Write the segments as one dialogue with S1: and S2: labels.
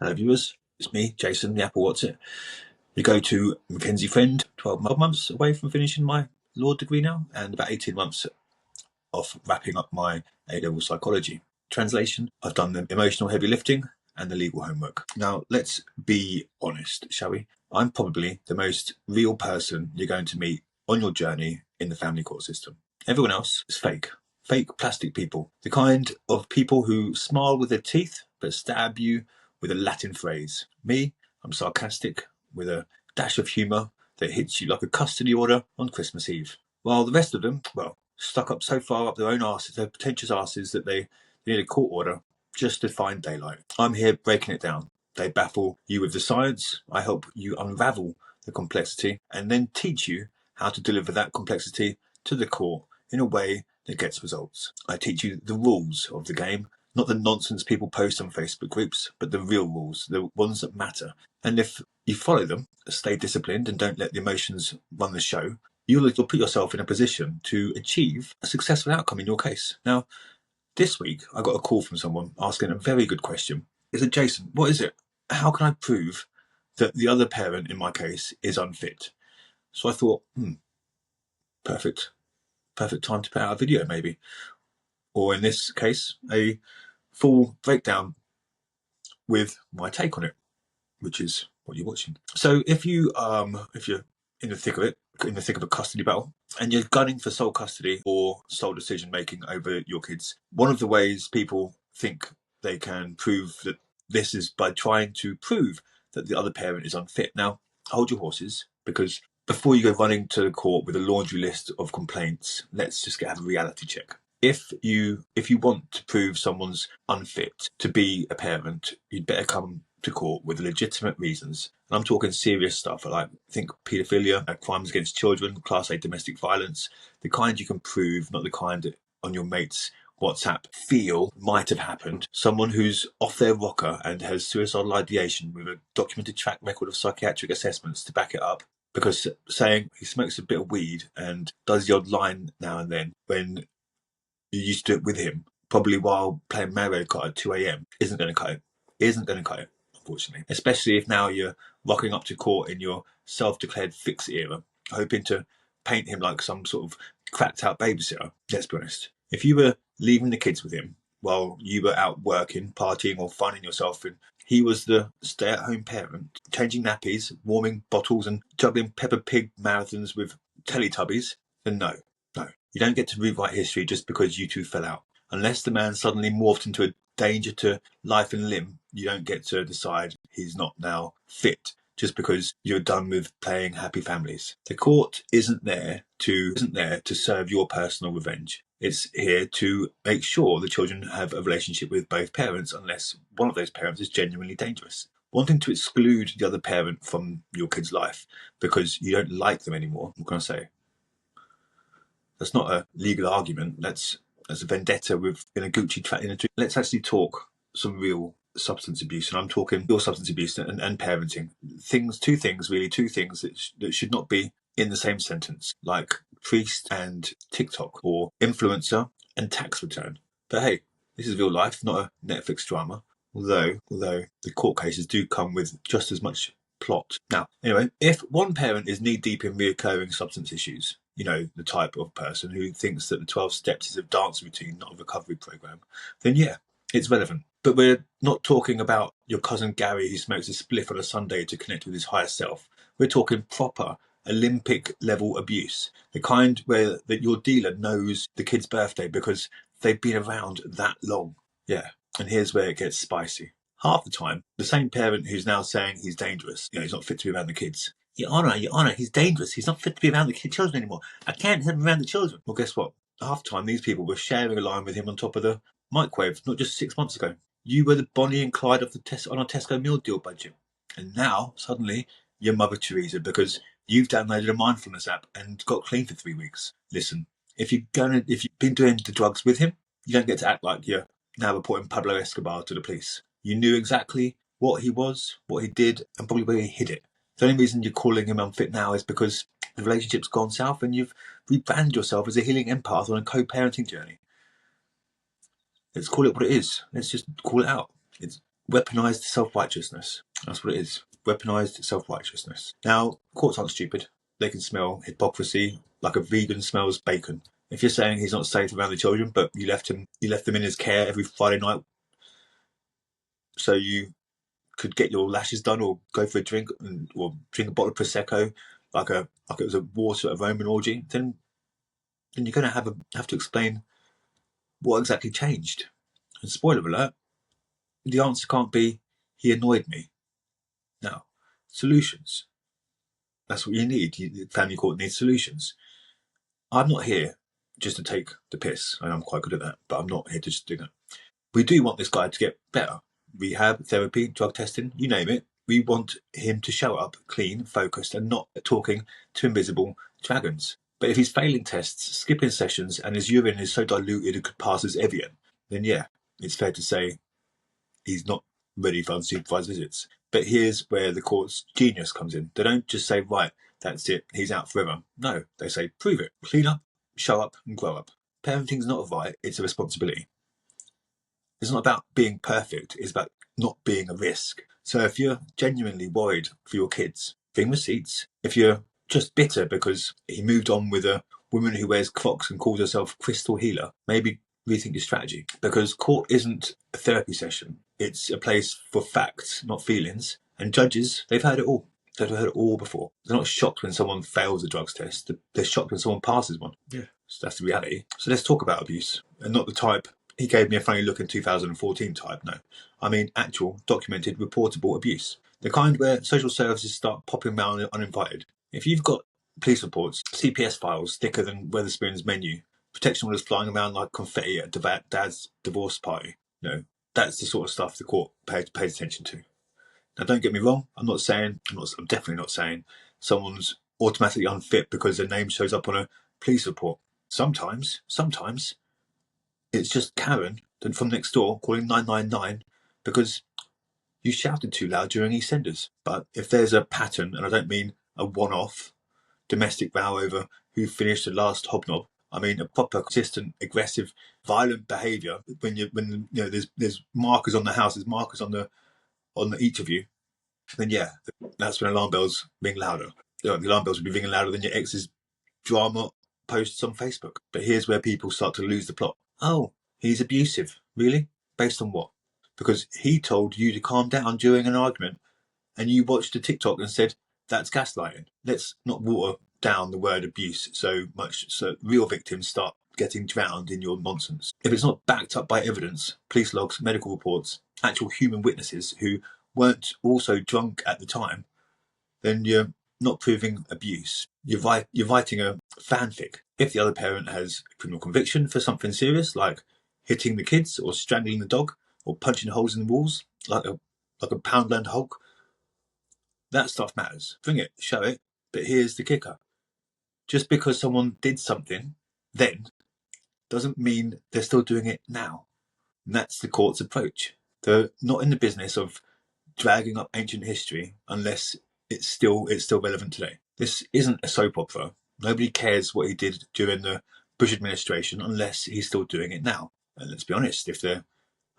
S1: Hello viewers, it's me, Jason, the Apple What's It. We go to McKenzie Friend, 12 months away from finishing my law degree now, and about 18 months off wrapping up my A-level psychology. Translation, I've done the emotional heavy lifting and the legal homework. Now, let's be honest, shall we? I'm probably the most real person you're going to meet on your journey in the family court system. Everyone else is fake. Fake plastic people. The kind of people who smile with their teeth but stab you with a Latin phrase. Me, I'm sarcastic with a dash of humour that hits you like a custody order on Christmas Eve. While the rest of them, well, stuck up so far up their own asses, their pretentious asses, that they need a court order just to find daylight. I'm here breaking it down. They baffle you with the science. I help you unravel the complexity and then teach you how to deliver that complexity to the court in a way that gets results. I teach you the rules of the game, not the nonsense people post on Facebook groups, but the real rules, the ones that matter. And if you follow them, stay disciplined and don't let the emotions run the show, you'll put yourself in a position to achieve a successful outcome in your case. Now, this week, I got a call from someone asking a very good question. He said, Jason, what is it? How can I prove that the other parent in my case is unfit? So I thought, perfect time to put out a video maybe. Or in this case, a full breakdown with my take on it, which is what you're watching. So if you're in the thick of it, in the thick of a custody battle, and you're gunning for sole custody or sole decision making over your kids, one of the ways people think they can prove that this is by trying to prove that the other parent is unfit. Now, hold your horses, because before you go running to the court with a laundry list of complaints, let's just have a reality check. If you want to prove someone's unfit to be a parent, you'd better come to court with legitimate reasons. And I'm talking serious stuff, like think paedophilia, crimes against children, Class A domestic violence, the kind you can prove, not the kind that on your mate's WhatsApp feel might have happened. Someone who's off their rocker and has suicidal ideation with a documented track record of psychiatric assessments to back it up. Because saying he smokes a bit of weed and does the odd line now and then when you used to do it with him, probably while playing Mario Kart at 2 a.m, isn't going to cut it, unfortunately. Especially if now you're rocking up to court in your self-declared fix era, hoping to paint him like some sort of cracked out babysitter. Let's be honest. If you were leaving the kids with him while you were out working, partying, or finding yourself, and he was the stay-at-home parent, changing nappies, warming bottles, and juggling Peppa Pig marathons with Teletubbies, then no. You don't get to rewrite history just because you two fell out. Unless the man suddenly morphed into a danger to life and limb, you don't get to decide he's not now fit just because you're done with playing happy families. The court isn't there to serve your personal revenge. It's here to make sure the children have a relationship with both parents, unless one of those parents is genuinely dangerous. Wanting to exclude the other parent from your kid's life because you don't like them anymore, what can I say? That's not a legal argument. That's a vendetta in a Gucci track. Let's actually talk some real substance abuse, and I'm talking real substance abuse and parenting. Two things that should not be in the same sentence, like priest and TikTok, or influencer and tax return. But hey, this is real life, not a Netflix drama. Although the court cases do come with just as much plot. Now, anyway, if one parent is knee-deep in reoccurring substance issues, you know, the type of person who thinks that the 12 steps is a dance routine, not a recovery program, then yeah, it's relevant. But we're not talking about your cousin Gary who smokes a spliff on a Sunday to connect with his higher self. We're talking proper Olympic level abuse, the kind where that your dealer knows the kid's birthday because they've been around that long. Yeah, and here's where it gets spicy. Half the time, the same parent who's now saying he's dangerous, he's not fit to be around the kids. Your Honour, he's dangerous. He's not fit to be around the children anymore. I can't have him around the children. Well, guess what? Half the time, these people were sharing a line with him on top of the microwave, not just 6 months ago. You were the Bonnie and Clyde of on a Tesco meal deal budget. And now, suddenly, you're Mother Teresa because you've downloaded a mindfulness app and got clean for 3 weeks. Listen, if you've been doing the drugs with him, you don't get to act like you're now reporting Pablo Escobar to the police. You knew exactly what he was, what he did, and probably where he hid it. The only reason you're calling him unfit now is because the relationship's gone south and you've rebranded yourself as a healing empath on a co-parenting journey. Let's call it what it is. Let's just call it out. It's weaponized self-righteousness. That's what it is. Weaponized self-righteousness. Now, courts aren't stupid. They can smell hypocrisy like a vegan smells bacon. If you're saying he's not safe around the children, but you left them in his care every Friday night so you could get your lashes done or go for a drink or drink a bottle of prosecco like it was a water of Roman orgy, then you're going to have to explain what exactly changed. And spoiler alert, the answer can't be he annoyed me. Now, solutions. That's what you need. Family court needs solutions. I'm not here just to take the piss, and I'm quite good at that, but I'm not here to just do that. We do want this guy to get better. Rehab, therapy, drug testing, you name it. We want him to show up clean, focused, and not talking to invisible dragons. But if he's failing tests, skipping sessions, and his urine is so diluted it could pass as Evian, then yeah, it's fair to say he's not ready for unsupervised visits. But here's where the court's genius comes in. They don't just say, right, that's it, he's out forever. No, they say, prove it. Clean up, show up, and grow up. Parenting's not a right, it's a responsibility. It's not about being perfect, it's about not being a risk. So if you're genuinely worried for your kids, bring receipts. If you're just bitter because he moved on with a woman who wears Crocs and calls herself Crystal Healer, maybe rethink your strategy. Because court isn't a therapy session. It's a place for facts, not feelings. And judges, they've heard it all. They've heard it all before. They're not shocked when someone fails a drugs test. They're shocked when someone passes one. Yeah. So that's the reality. So let's talk about abuse. And not the type, he gave me a funny look in 2014 type, no. I mean actual, documented, reportable abuse. The kind where social services start popping around uninvited. If you've got police reports, CPS files thicker than Weatherspoon's menu, protection orders flying around like confetti at dad's divorce party, that's the sort of stuff the court pays attention to. Now, don't get me wrong. I'm definitely not saying someone's automatically unfit because their name shows up on a police report. Sometimes it's just Karen from next door calling 999 because you shouted too loud during EastEnders. But if there's a pattern, and I don't mean a one-off domestic row over who finished the last hobnob, I mean a proper, consistent, aggressive, violent behaviour. When there's markers on the house, there's markers on each of you. Then yeah, that's when alarm bells ring louder. The alarm bells would be ringing louder than your ex's drama posts on Facebook. But here's where people start to lose the plot. Oh, he's abusive. Really? Based on what? Because he told you to calm down during an argument and you watched a TikTok and said, that's gaslighting. Let's not water down the word abuse so much so real victims start getting drowned in your nonsense. If it's not backed up by evidence, police logs, medical reports, actual human witnesses who weren't also drunk at the time, then you're not proving abuse. You're writing a fanfic. If the other parent has a criminal conviction for something serious, like hitting the kids or strangling the dog or punching holes in the walls like a Poundland Hulk, that stuff matters. Bring it, show it. But here's the kicker. Just because someone did something then doesn't mean they're still doing it now. And that's the court's approach. They're not in the business of dragging up ancient history unless it's still relevant today. This isn't a soap opera. Nobody cares what he did during the Bush administration unless he's still doing it now. And let's be honest, if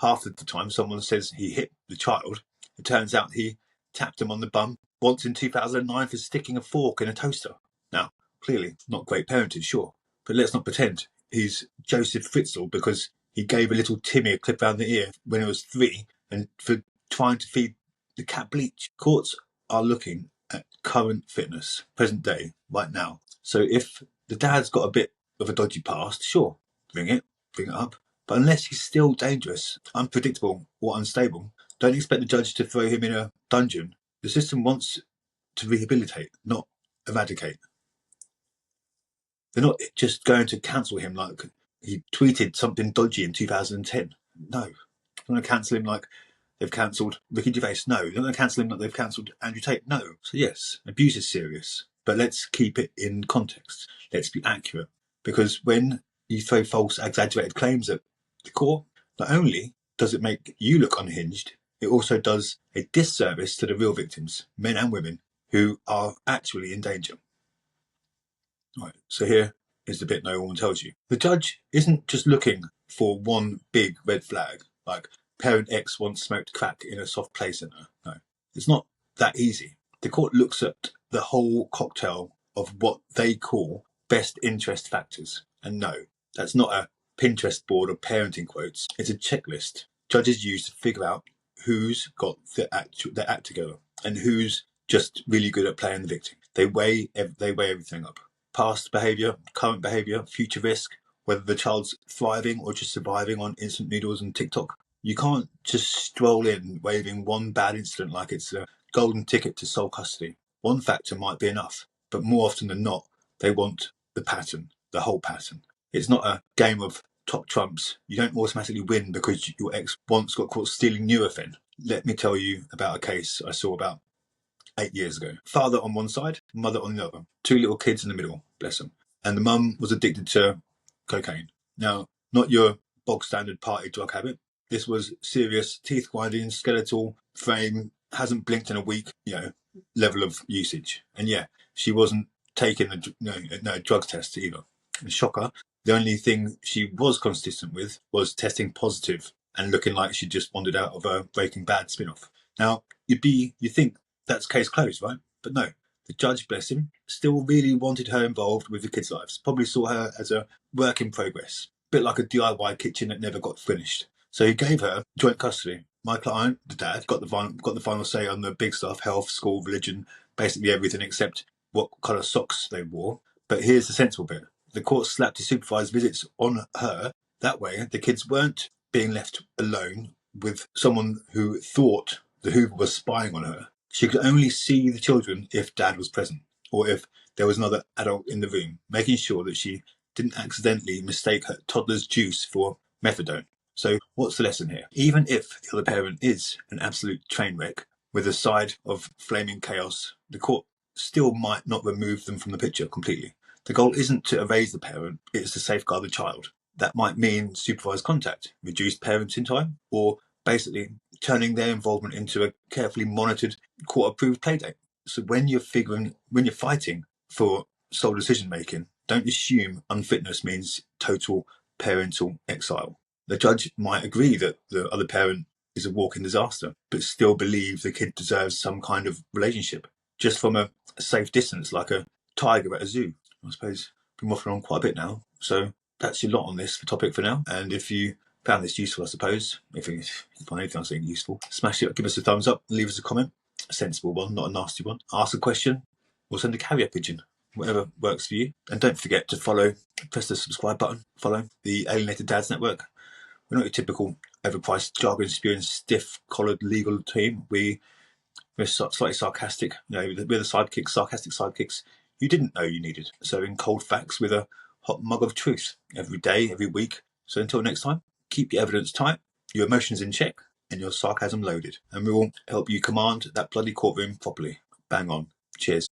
S1: half of the time someone says he hit the child, it turns out he tapped him on the bum once in 2009 for sticking a fork in a toaster. Now, clearly, not great parenting, sure, but let's not pretend he's Joseph Fritzl because he gave a little Timmy a clip around the ear when he was 3 and for trying to feed the cat bleach. Courts are looking at current fitness, present day, right now. So if the dad's got a bit of a dodgy past, sure, bring it up. But unless he's still dangerous, unpredictable, or unstable, don't expect the judge to throw him in a dungeon. The system wants to rehabilitate, not eradicate. They're not just going to cancel him like he tweeted something dodgy in 2010. No. They're going to cancel him like they've cancelled Ricky Gervais. No. They're going to cancel him like they've cancelled Andrew Tate. No. So yes, abuse is serious, but let's keep it in context. Let's be accurate. Because when you throw false, exaggerated claims at the court, not only does it make you look unhinged, it also does a disservice to the real victims, men and women, who are actually in danger. Right, so here is the bit no one tells you. The judge isn't just looking for one big red flag, like parent X once smoked crack in a soft play centre. No, it's not that easy. The court looks at the whole cocktail of what they call best interest factors. And no, that's not a Pinterest board of parenting quotes. It's a checklist judges use to figure out who's got their act together and who's just really good at playing the victim. They weigh everything up. Past behaviour, current behaviour, future risk, whether the child's thriving or just surviving on instant noodles and TikTok. You can't just stroll in waving one bad incident like it's a golden ticket to sole custody. One factor might be enough, but more often than not, they want the pattern, the whole pattern. It's not a game of top trumps. You don't automatically win because your ex once got caught stealing Nurofen. Let me tell you about a case I saw about 8 years ago. Father on one side, mother on the other. 2 little kids in the middle, bless them. And the mum was addicted to cocaine. Now, not your bog standard party drug habit. This was serious, teeth grinding, skeletal frame, hasn't blinked in a week, level of usage. And yeah, she wasn't taking a drug test either. And shocker, the only thing she was consistent with was testing positive and looking like she just wandered out of a Breaking Bad spin-off. Now, you think that's case closed, right? But no, the judge, bless him, still really wanted her involved with the kids' lives. Probably saw her as a work in progress, a bit like a DIY kitchen that never got finished. So he gave her joint custody. My client, the dad, got the final say on the big stuff: health, school, religion, basically everything except what colour socks they wore. But here's the sensible bit. The court slapped the supervised visits on her. That way, the kids weren't being left alone with someone who thought the Hoover was spying on her. She could only see the children if dad was present or if there was another adult in the room, making sure that she didn't accidentally mistake her toddler's juice for methadone. So what's the lesson here? Even if the other parent is an absolute train wreck with a side of flaming chaos, the court still might not remove them from the picture completely. The goal isn't to erase the parent, it's to safeguard the child. That might mean supervised contact, reduced parenting time, or basically turning their involvement into a carefully monitored, court-approved playdate. So when you're fighting for sole decision making, don't assume unfitness means total parental exile. The judge might agree that the other parent is a walking disaster, but still believe the kid deserves some kind of relationship, just from a safe distance, like a tiger at a zoo. I suppose I've been waffling on quite a bit now. So that's your lot on this topic for now. And if you found this useful, I suppose, if you find anything else useful, smash it, give us a thumbs up, leave us a comment. A sensible one, not a nasty one. Ask a question or send a carrier pigeon, whatever works for you. And don't forget to press the subscribe button, follow the Alienated Dads Network. We're not your typical overpriced, jargon-spewing, stiff-collared legal team. We're slightly sarcastic. We're the sarcastic sidekicks you didn't know you needed. Serving cold facts with a hot mug of truth every day, every week. So until next time, keep your evidence tight, your emotions in check, and your sarcasm loaded. And we will help you command that bloody courtroom properly. Bang on. Cheers.